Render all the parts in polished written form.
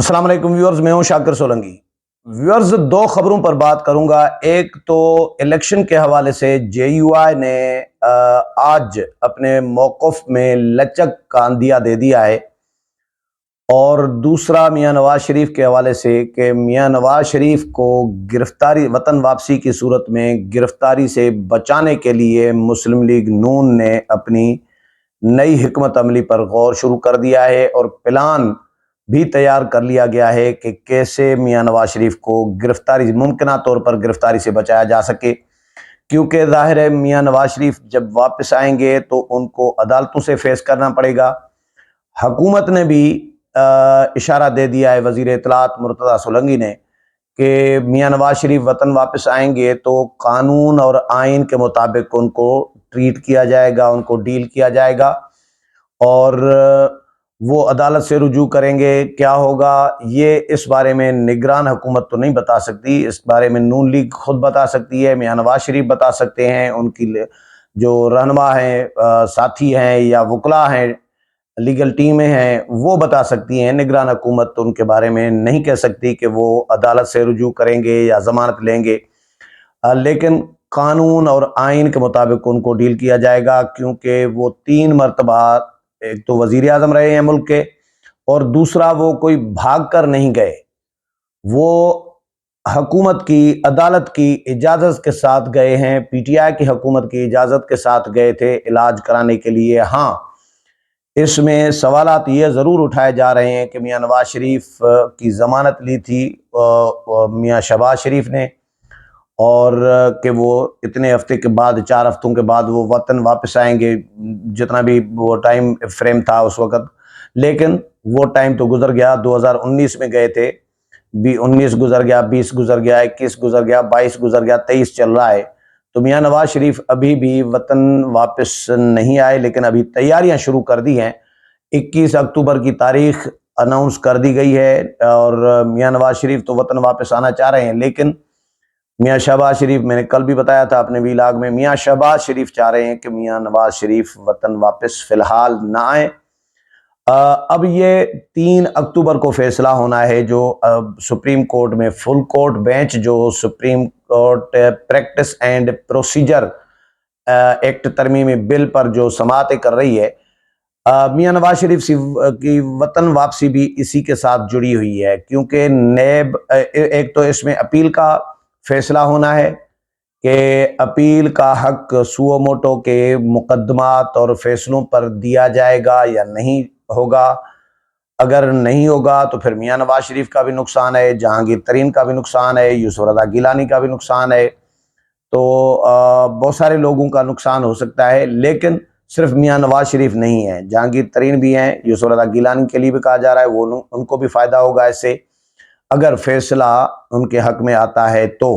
السلام علیکم ویورز، میں ہوں شاکر سولنگی۔ ویورز، دو خبروں پر بات کروں گا۔ ایک تو الیکشن کے حوالے سے جے یو آئی نے آج اپنے موقف میں لچک کا عندیہ دے دیا ہے، اور دوسرا میاں نواز شریف کے حوالے سے کہ میاں نواز شریف کو گرفتاری وطن واپسی کی صورت میں گرفتاری سے بچانے کے لیے مسلم لیگ نون نے اپنی نئی حکمت عملی پر غور شروع کر دیا ہے، اور پلان بھی تیار کر لیا گیا ہے کہ کیسے میاں نواز شریف کو ممکنہ طور پر گرفتاری سے بچایا جا سکے، کیونکہ ظاہر ہے میاں نواز شریف جب واپس آئیں گے تو ان کو عدالتوں سے فیس کرنا پڑے گا۔ حکومت نے بھی اشارہ دے دیا ہے، وزیر اطلاعات مرتضیٰ سولنگی نے، کہ میاں نواز شریف وطن واپس آئیں گے تو قانون اور آئین کے مطابق ان کو ٹریٹ کیا جائے گا، ان کو ڈیل کیا جائے گا، اور وہ عدالت سے رجوع کریں گے۔ کیا ہوگا یہ اس بارے میں نگران حکومت تو نہیں بتا سکتی، اس بارے میں نون لیگ خود بتا سکتی ہے، میاں نواز شریف بتا سکتے ہیں، ان کی جو رہنما ہیں، ساتھی ہیں یا وکلاء ہیں، لیگل ٹیمیں ہیں، وہ بتا سکتی ہیں۔ نگران حکومت تو ان کے بارے میں نہیں کہہ سکتی کہ وہ عدالت سے رجوع کریں گے یا ضمانت لیں گے، لیکن قانون اور آئین کے مطابق ان کو ڈیل کیا جائے گا، کیونکہ وہ 3 مرتبہ ایک تو وزیر اعظم رہے ہیں ملک کے، اور دوسرا وہ کوئی بھاگ کر نہیں گئے، وہ حکومت کی عدالت کی اجازت کے ساتھ گئے ہیں، پی ٹی آئی کی حکومت کی اجازت کے ساتھ گئے تھے علاج کرانے کے لیے۔ ہاں، اس میں سوالات یہ ضرور اٹھائے جا رہے ہیں کہ میاں نواز شریف کی ضمانت لی تھی میاں شہباز شریف نے، اور کہ وہ اتنے ہفتے کے بعد، 4 ہفتوں کے بعد وہ وطن واپس آئیں گے، جتنا بھی وہ ٹائم فریم تھا اس وقت، لیکن وہ ٹائم تو گزر گیا۔ 2019 میں گئے تھے، 19 گزر گیا، 20 گزر گیا، 21 گزر گیا، 22 گزر گیا، 23 چل رہا ہے، تو میاں نواز شریف ابھی بھی وطن واپس نہیں آئے، لیکن ابھی تیاریاں شروع کر دی ہیں۔ 21 اکتوبر کی تاریخ اناؤنس کر دی گئی ہے، اور میاں نواز شریف تو وطن واپس آنا چاہ رہے ہیں، لیکن میاں شہباز شریف، میں نے کل بھی بتایا تھا اپنے ویلاگ میں، میاں شہباز شریف چاہ رہے ہیں کہ میاں نواز شریف وطن واپس فی الحال نہ آئیں۔ اب یہ 3 اکتوبر کو فیصلہ ہونا ہے، جو سپریم کورٹ میں فل کورٹ بینچ جو supreme court practice and procedure act ترمیمی بل پر جو سماعتیں کر رہی ہے، میاں نواز شریف کی وطن واپسی بھی اسی کے ساتھ جڑی ہوئی ہے، کیونکہ نیب ایک تو اس میں اپیل کا فیصلہ ہونا ہے کہ اپیل کا حق سو موٹو کے مقدمات اور فیصلوں پر دیا جائے گا یا نہیں ہوگا۔ اگر نہیں ہوگا تو پھر میاں نواز شریف کا بھی نقصان ہے، جہانگیر ترین کا بھی نقصان ہے، یوسف رضا گیلانی کا بھی نقصان ہے، تو بہت سارے لوگوں کا نقصان ہو سکتا ہے، لیکن صرف میاں نواز شریف نہیں ہیں، جہانگیر ترین بھی ہیں، یوسف رضا گیلانی کے لیے بھی کہا جا رہا ہے ان کو بھی فائدہ ہوگا اس سے، اگر فیصلہ ان کے حق میں آتا ہے تو۔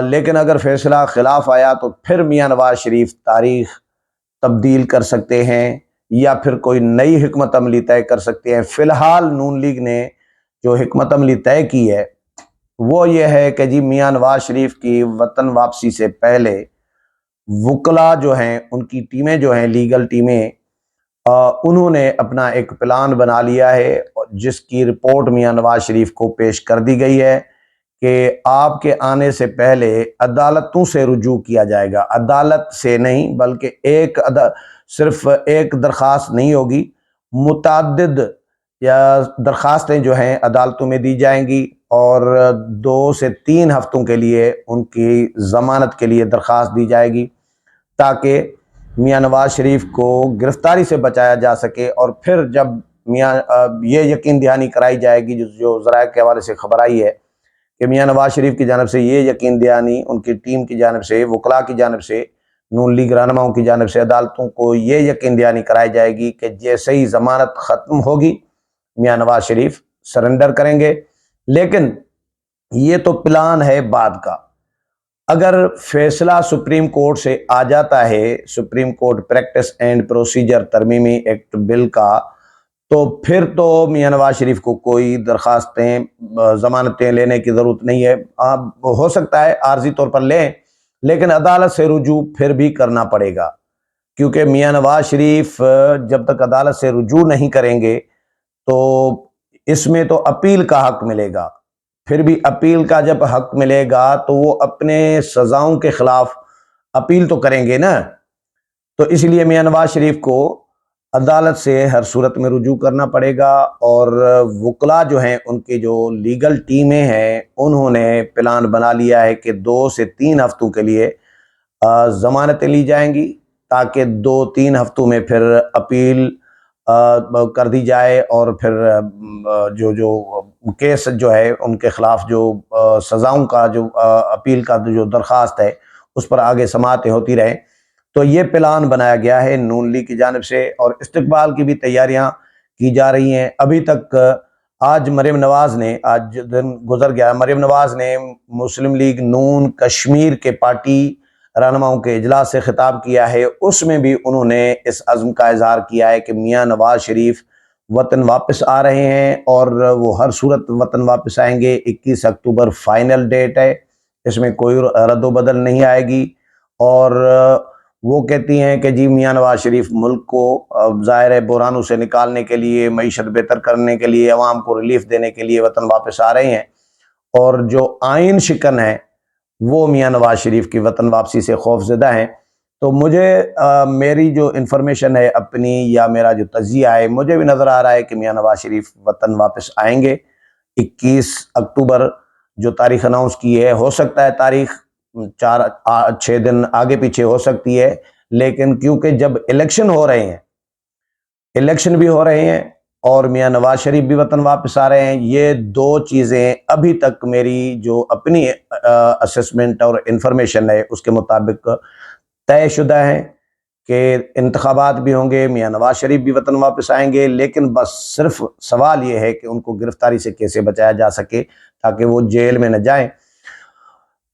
لیکن اگر فیصلہ خلاف آیا تو پھر میاں نواز شریف تاریخ تبدیل کر سکتے ہیں، یا پھر کوئی نئی حکمت عملی طے کر سکتے ہیں۔ فی الحال نون لیگ نے جو حکمت عملی طے کی ہے وہ یہ ہے کہ جی میاں نواز شریف کی وطن واپسی سے پہلے وکلاء جو ہیں، ان کی ٹیمیں جو ہیں، لیگل ٹیمیں، انہوں نے اپنا ایک پلان بنا لیا ہے، جس کی رپورٹ میاں نواز شریف کو پیش کر دی گئی ہے کہ آپ کے آنے سے پہلے عدالتوں سے رجوع کیا جائے گا۔ عدالت سے نہیں، بلکہ صرف ایک درخواست نہیں ہوگی، متعدد یا درخواستیں جو ہیں عدالتوں میں دی جائیں گی، اور 2 سے 3 ہفتوں کے لیے ان کی ضمانت کے لیے درخواست دی جائے گی، تاکہ میاں نواز شریف کو گرفتاری سے بچایا جا سکے۔ اور پھر جب یہ یقین دہانی کرائی جائے گی، جو ذرائع کے حوالے سے خبر آئی ہے کہ میاں نواز شریف کی جانب سے یہ یقین دہانی، ان کی ٹیم کی جانب سے، وکلاء کی جانب سے، نون لیگ رہنماؤں کی جانب سے عدالتوں کو یہ یقین دہانی کرائی جائے گی کہ جیسے ہی ضمانت ختم ہوگی میاں نواز شریف سرنڈر کریں گے۔ لیکن یہ تو پلان ہے بعد کا۔ اگر فیصلہ سپریم کورٹ سے آ جاتا ہے، supreme court practice and procedure ترمیمی ایکٹ بل کا، تو پھر تو میاں نواز شریف کو کوئی درخواستیں، ضمانتیں لینے کی ضرورت نہیں ہے۔ ہو سکتا ہے عارضی طور پر لیں، لیکن عدالت سے رجوع پھر بھی کرنا پڑے گا، کیونکہ میاں نواز شریف جب تک عدالت سے رجوع نہیں کریں گے تو اس میں تو اپیل کا حق ملے گا، پھر بھی اپیل کا جب حق ملے گا تو وہ اپنے سزاؤں کے خلاف اپیل تو کریں گے نا۔ تو اس لیے میاں نواز شریف کو عدالت سے ہر صورت میں رجوع کرنا پڑے گا، اور وکلاء جو ہیں ان کی جو لیگل ٹیمیں ہیں انہوں نے پلان بنا لیا ہے کہ 2 سے 3 ہفتوں کے لیے ضمانتیں لی جائیں گی، تاکہ 2-3 ہفتوں میں پھر اپیل کر دی جائے، اور پھر جو کیس جو ہے ان کے خلاف جو سزاؤں کا جو اپیل کا جو درخواست ہے اس پر آگے سماعتیں ہوتی رہیں۔ تو یہ پلان بنایا گیا ہے نون لیگ کی جانب سے، اور استقبال کی بھی تیاریاں کی جا رہی ہیں۔ ابھی تک آج مریم نواز نے، آج دن گزر گیا، مریم نواز نے مسلم لیگ نون کشمیر کے پارٹی رہنماؤں کے اجلاس سے خطاب کیا ہے، اس میں بھی انہوں نے اس عزم کا اظہار کیا ہے کہ میاں نواز شریف وطن واپس آ رہے ہیں، اور وہ ہر صورت وطن واپس آئیں گے۔ 21 اکتوبر فائنل ڈیٹ ہے، اس میں کوئی رد و بدل نہیں آئے گی، اور وہ کہتی ہیں کہ جی میاں نواز شریف ملک کو ظاہر بحرانوں سے نکالنے کے لیے، معیشت بہتر کرنے کے لیے، عوام کو ریلیف دینے کے لیے وطن واپس آ رہے ہیں، اور جو آئین شکن ہے وہ میاں نواز شریف کی وطن واپسی سے خوف زدہ ہیں۔ تو مجھے میری جو انفارمیشن ہے اپنی، یا میرا جو تجزیہ ہے، مجھے بھی نظر آ رہا ہے کہ میاں نواز شریف وطن واپس آئیں گے 21 اکتوبر جو تاریخ اناؤنس کی ہے۔ ہو سکتا ہے تاریخ 4-6 دن آگے پیچھے ہو سکتی ہے، لیکن کیونکہ جب الیکشن ہو رہے ہیں، الیکشن بھی ہو رہے ہیں اور میاں نواز شریف بھی وطن واپس آ رہے ہیں، یہ 2 چیزیں ابھی تک میری جو اپنی اسسمنٹ اور انفارمیشن ہے اس کے مطابق طے شدہ ہیں کہ انتخابات بھی ہوں گے، میاں نواز شریف بھی وطن واپس آئیں گے، لیکن بس صرف سوال یہ ہے کہ ان کو گرفتاری سے کیسے بچایا جا سکے تاکہ وہ جیل میں نہ جائیں۔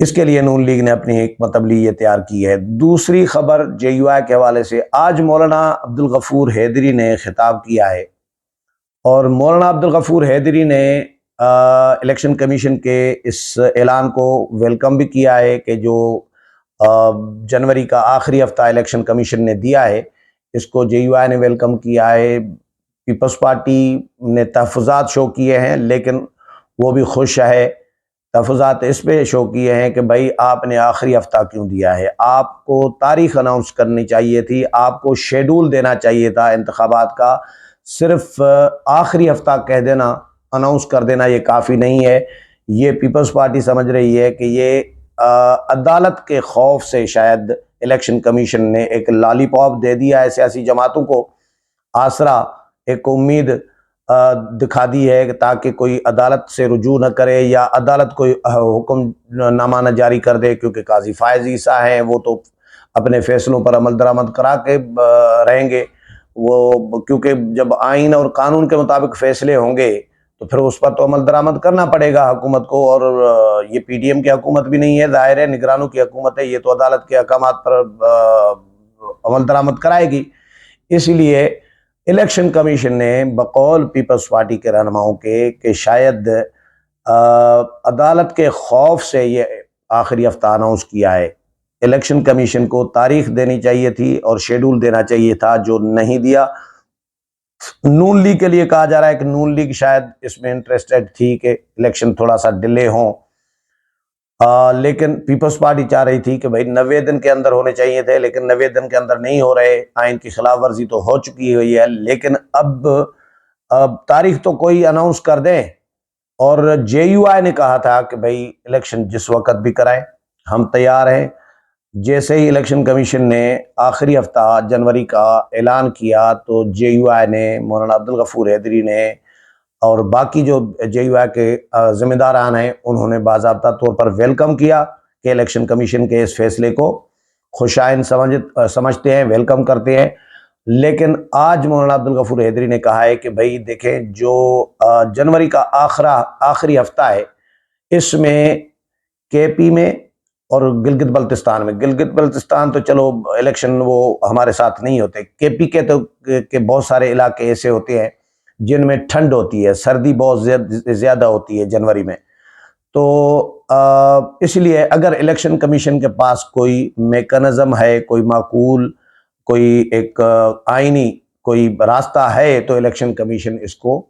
اس کے لیے نون لیگ نے اپنی ایک عملی یہ تیار کی ہے۔ دوسری خبر جے یو آئی کے حوالے سے، آج مولانا عبدالغفور حیدری نے خطاب کیا ہے، اور مولانا عبدالغفور حیدری نے الیکشن کمیشن کے اس اعلان کو ویلکم بھی کیا ہے کہ جو جنوری کا آخری ہفتہ الیکشن کمیشن نے دیا ہے، اس کو جے یو آئی نے ویلکم کیا ہے۔ پیپلز پارٹی نے تحفظات شو کیے ہیں، لیکن وہ بھی خوش ہے۔ تحفظات اس پہ شو کیے ہیں کہ بھائی آپ نے آخری ہفتہ کیوں دیا ہے، آپ کو تاریخ اناؤنس کرنی چاہیے تھی، آپ کو شیڈول دینا چاہیے تھا انتخابات کا، صرف آخری ہفتہ کہہ دینا، اناؤنس کر دینا یہ کافی نہیں ہے۔ یہ پیپلز پارٹی سمجھ رہی ہے کہ یہ عدالت کے خوف سے شاید الیکشن کمیشن نے ایک لالی پاپ دے دیا ہے سیاسی جماعتوں کو، آسرا، ایک امید دکھا دی ہے تاکہ کوئی عدالت سے رجوع نہ کرے یا عدالت کوئی حکم نامہ نہ جاری کر دے، کیونکہ قاضی فائز عیسیٰ ہیں، وہ تو اپنے فیصلوں پر عمل درآمد کرا کے رہیں گے، وہ کیونکہ جب آئین اور قانون کے مطابق فیصلے ہوں گے تو پھر اس پر تو عمل درآمد کرنا پڑے گا حکومت کو، اور یہ پی ڈی ایم کی حکومت بھی نہیں ہے، ظاہر ہے نگرانوں کی حکومت ہے، یہ تو عدالت کے احکامات پر عمل درآمد کرائے گی۔ اس لیے الیکشن کمیشن نے بقول پیپلز پارٹی کے رہنماؤں کے کہ شاید عدالت کے خوف سے یہ آخری ہفتہ اناؤنس کیا ہے۔ الیکشن کمیشن کو تاریخ دینی چاہیے تھی اور شیڈول دینا چاہیے تھا، جو نہیں دیا۔ نون لیگ کے لیے کہا جا رہا ہے کہ نون لیگ شاید اس میں انٹرسٹڈ تھی کہ الیکشن تھوڑا سا ڈیلے ہوں، لیکن پیپلز پارٹی چاہ رہی تھی کہ بھائی 90 دن کے اندر ہونے چاہیے تھے، لیکن 90 دن کے اندر نہیں ہو رہے، آئین کی خلاف ورزی تو ہو چکی ہوئی ہے، لیکن اب تاریخ تو کوئی اناؤنس کر دیں۔ اور جے یو آئی نے کہا تھا کہ بھائی الیکشن جس وقت بھی کرائیں ہم تیار ہیں۔ جیسے ہی الیکشن کمیشن نے آخری ہفتہ جنوری کا اعلان کیا تو جے یو آئی نے، مولانا عبدالغفور حیدری نے اور باقی جو جے یو آئی کے ذمہ داران ہیں، انہوں نے باضابطہ طور پر ویلکم کیا کہ الیکشن کمیشن کے اس فیصلے کو خوشائن سمجھتے ہیں، ویلکم کرتے ہیں۔ لیکن آج مولانا عبدالغفور حیدری نے کہا ہے کہ بھائی دیکھیں، جو جنوری کا آخری ہفتہ ہے، اس میں کے پی میں اور گلگت بلتستان میں، گلگت بلتستان تو چلو الیکشن وہ ہمارے ساتھ نہیں ہوتے، کے پی کے تو کہ بہت سارے علاقے ایسے ہوتے ہیں جن میں ٹھنڈ ہوتی ہے، سردی بہت زیادہ ہوتی ہے جنوری میں، تو اس لیے اگر الیکشن کمیشن کے پاس کوئی میکانزم ہے، کوئی معقول، کوئی ایک آئینی کوئی راستہ ہے، تو الیکشن کمیشن اس کو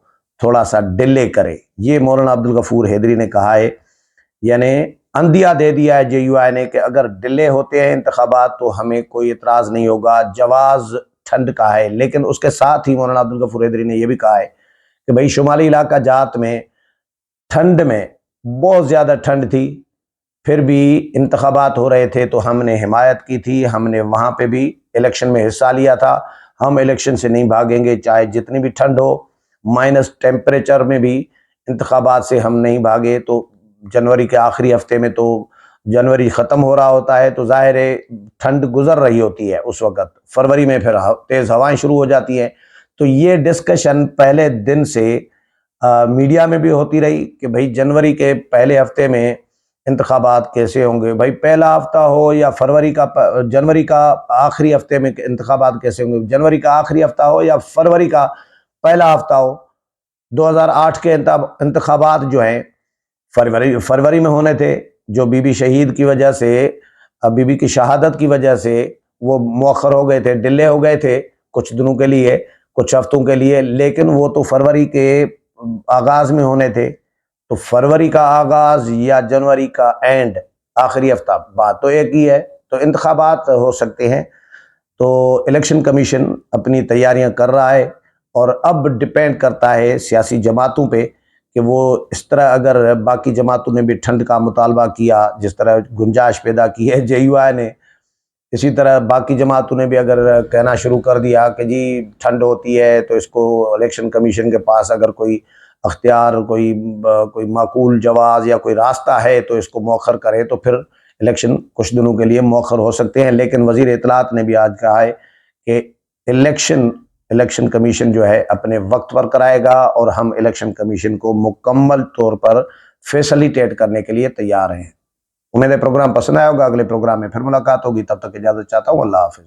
تھوڑا سا ڈیلے کرے. یہ مولانا عبدالغفور حیدری نے کہا ہے. یعنی اندیا دے دیا ہے JUI نے کہ اگر ڈیلے ہوتے ہیں انتخابات تو ہمیں کوئی اعتراض نہیں ہوگا. جواز ٹھنڈ کا ہے. لیکن اس کے ساتھ ہی مولانا عبدالغفور حیدری نے یہ بھی کہا ہے کہ بھائی شمالی علاقہ جات میں ٹھنڈ میں بہت زیادہ ٹھنڈ تھی، پھر بھی انتخابات ہو رہے تھے تو ہم نے حمایت کی تھی، ہم نے وہاں پہ بھی الیکشن میں حصہ لیا تھا. ہم الیکشن سے نہیں بھاگیں گے، چاہے جتنی بھی ٹھنڈ ہو، مائنس ٹیمپریچر میں بھی انتخابات سے ہم نہیں بھاگے. تو جنوری کے آخری ہفتے میں تو جنوری ختم ہو رہا ہوتا ہے تو ظاہر ہے ٹھنڈ گزر رہی ہوتی ہے اس وقت. فروری میں پھر تیز ہوائیں شروع ہو جاتی ہیں. تو یہ ڈسکشن پہلے دن سے میڈیا میں بھی ہوتی رہی کہ بھائی جنوری کے پہلے ہفتے میں انتخابات کیسے ہوں گے. بھائی پہلا ہفتہ ہو یا جنوری کا آخری ہفتے میں انتخابات کیسے ہوں گے. جنوری کا آخری ہفتہ ہو یا فروری کا پہلا ہفتہ ہو. 2008 کے انتخابات جو ہیں فروری میں ہونے تھے، جو بی بی شہید کی وجہ سے، بی بی کی شہادت کی وجہ سے وہ مؤخر ہو گئے تھے، ڈیلے ہو گئے تھے کچھ دنوں کے لیے، کچھ ہفتوں کے لیے. لیکن وہ تو فروری کے آغاز میں ہونے تھے. تو فروری کا آغاز یا جنوری کا اینڈ، آخری ہفتہ، بات تو ایک ہی ہے. تو انتخابات ہو سکتے ہیں. تو الیکشن کمیشن اپنی تیاریاں کر رہا ہے اور اب ڈیپینڈ کرتا ہے سیاسی جماعتوں پہ کہ وہ اس طرح اگر باقی جماعتوں نے بھی ٹھنڈ کا مطالبہ کیا، جس طرح گنجائش پیدا کی ہے JUI نے، اسی طرح باقی جماعتوں نے بھی اگر کہنا شروع کر دیا کہ جی ٹھنڈ ہوتی ہے تو اس کو الیکشن کمیشن کے پاس اگر کوئی اختیار، کوئی معقول جواز یا کوئی راستہ ہے تو اس کو مؤخر کرے، تو پھر الیکشن کچھ دنوں کے لیے مؤخر ہو سکتے ہیں. لیکن وزیر اطلاعات نے بھی آج کہا ہے کہ الیکشن کمیشن جو ہے اپنے وقت پر کرائے گا اور ہم الیکشن کمیشن کو مکمل طور پر فیسلیٹیٹ کرنے کے لیے تیار ہیں. امید ہے پروگرام پسند آیا ہوگا. اگلے پروگرام میں پھر ملاقات ہوگی. تب تک اجازت چاہتا ہوں. اللہ حافظ.